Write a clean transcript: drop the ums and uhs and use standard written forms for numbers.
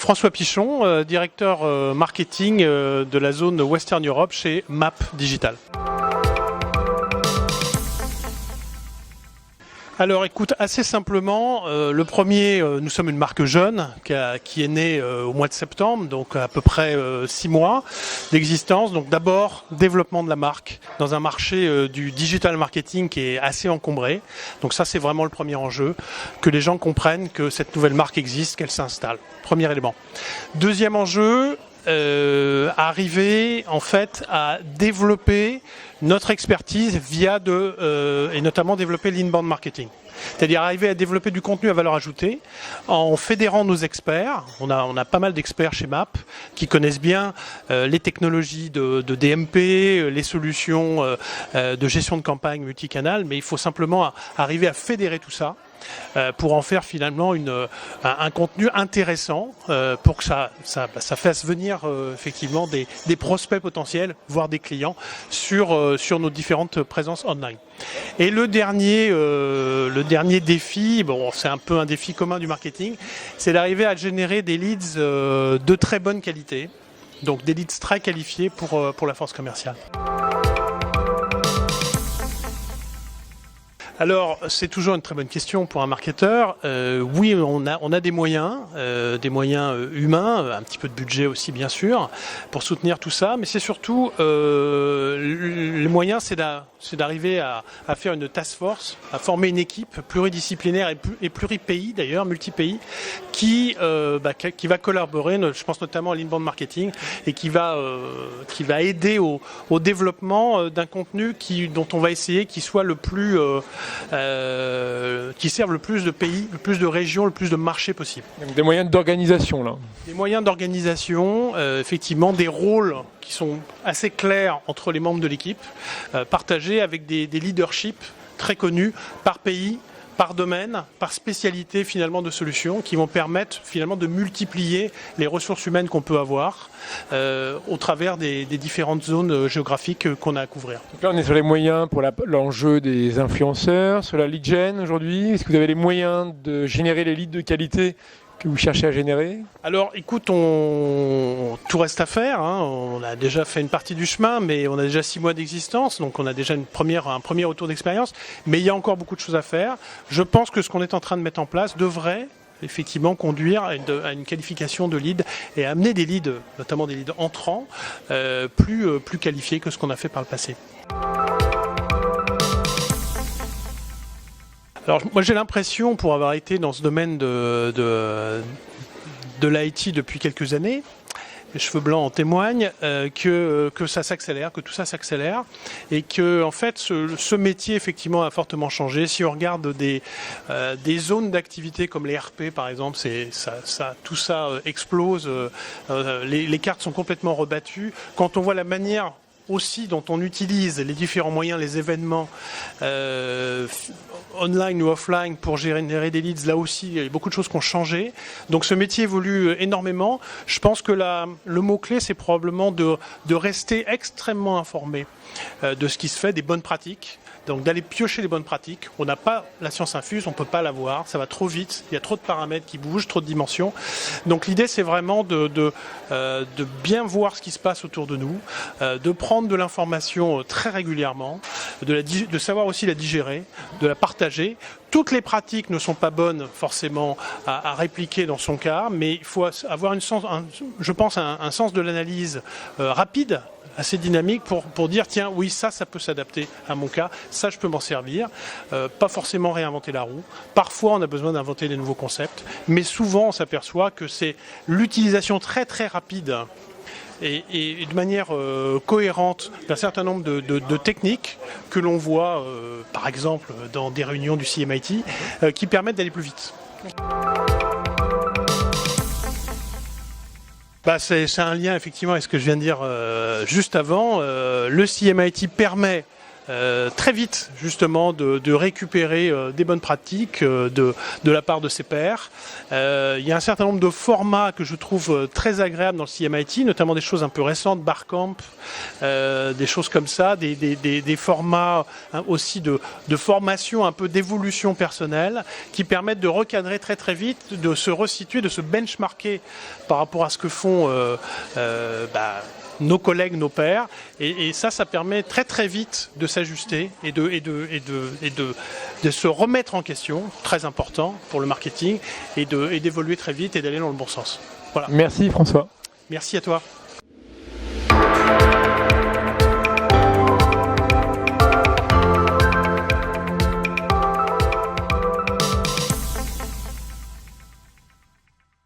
François Pichon, directeur marketing de la zone Western Europe chez MAP Digital. Alors écoute, assez simplement, le premier, nous sommes une marque jeune qui est née au mois de septembre, donc à peu près 6 mois d'existence. Donc d'abord, développement de la marque dans un marché du digital marketing qui est assez encombré. Donc ça, c'est vraiment le premier enjeu, que les gens comprennent que cette nouvelle marque existe, qu'elle s'installe. Premier élément. Deuxième enjeu, arriver en fait à développer notre expertise et notamment développer l'inbound marketing. C'est-à-dire arriver à développer du contenu à valeur ajoutée en fédérant nos experts. On a pas mal d'experts chez MAP qui connaissent bien les technologies de DMP, les solutions de gestion de campagne multicanal, mais il faut simplement arriver à fédérer tout ça pour en faire finalement un contenu intéressant pour que ça fasse venir effectivement des prospects potentiels, voire des clients sur nos différentes présences online. Et le dernier défi, bon, c'est un peu un défi commun du marketing, c'est d'arriver à générer des leads de très bonne qualité, donc des leads très qualifiés pour la force commerciale. Alors, c'est toujours une très bonne question pour un marketeur. Oui, on a des moyens humains, un petit peu de budget aussi bien sûr, pour soutenir tout ça, mais c'est surtout les moyens, c'est d'arriver à faire une task force, à former une équipe pluridisciplinaire et pluripays d'ailleurs, multi-pays, qui va collaborer, je pense notamment à l'inbound marketing, et qui va aider au développement d'un contenu dont on va essayer qu'il soit qui servent le plus de pays, le plus de régions, le plus de marchés possible. Donc des moyens d'organisation là. Des moyens d'organisation, effectivement, des rôles qui sont assez clairs entre les membres de l'équipe, partagés avec des leaderships très connus par pays, par domaine, par spécialité finalement de solutions qui vont permettre finalement de multiplier les ressources humaines qu'on peut avoir au travers des différentes zones géographiques qu'on a à couvrir. Donc là on est sur les moyens pour l'enjeu des influenceurs, sur la lead gen aujourd'hui. Est-ce que vous avez les moyens de générer les leads de qualité que vous cherchez à générer? Alors écoute, tout reste à faire, hein. On a déjà fait une partie du chemin, mais on a déjà 6 mois d'existence, donc on a déjà un premier retour d'expérience, mais il y a encore beaucoup de choses à faire. Je pense que ce qu'on est en train de mettre en place devrait effectivement conduire à une qualification de lead et amener des leads, notamment des leads entrants, plus qualifiés que ce qu'on a fait par le passé. Alors moi j'ai l'impression, pour avoir été dans ce domaine de l'IT depuis quelques années, les cheveux blancs en témoignent, que ça s'accélère, que tout ça s'accélère, et que en fait ce métier effectivement a fortement changé. Si on regarde des zones d'activité comme les RP par exemple, tout ça explose, les cartes sont complètement rebattues. Quand on voit la manière aussi dont on utilise les différents moyens, les événements online ou offline pour générer des leads, là aussi il y a beaucoup de choses qui ont changé. Donc ce métier évolue énormément. Je pense que le mot-clé c'est probablement de rester extrêmement informé de ce qui se fait, des bonnes pratiques. Donc d'aller piocher les bonnes pratiques. On n'a pas la science infuse, on ne peut pas l'avoir, ça va trop vite, il y a trop de paramètres qui bougent, trop de dimensions. Donc l'idée c'est vraiment de bien voir ce qui se passe autour de nous, de prendre de l'information très régulièrement, de savoir aussi la digérer, de la partager. Toutes les pratiques ne sont pas bonnes forcément à répliquer dans son cas, mais il faut avoir je pense un sens de l'analyse rapide, assez dynamique pour dire tiens oui ça peut s'adapter à mon cas, ça je peux m'en servir, pas forcément réinventer la roue, parfois on a besoin d'inventer des nouveaux concepts, mais souvent on s'aperçoit que c'est l'utilisation très très rapide et de manière cohérente d'un certain nombre de techniques que l'on voit par exemple dans des réunions du CMIT qui permettent d'aller plus vite. C'est un lien effectivement avec ce que je viens de dire juste avant. Le CMIT permet très vite justement de récupérer des bonnes pratiques de la part de ses pairs. Il y a un certain nombre de formats que je trouve très agréables dans le CMIT, notamment des choses un peu récentes, Barcamp, des choses comme ça, des formats aussi de formation, un peu d'évolution personnelle, qui permettent de recadrer très très vite, de se resituer, de se benchmarker par rapport à ce que font nos collègues, nos pairs, et ça permet très très vite de s'ajuster et de se remettre en question, très important pour le marketing, et d'évoluer très vite et d'aller dans le bon sens. Voilà. Merci François. Merci à toi.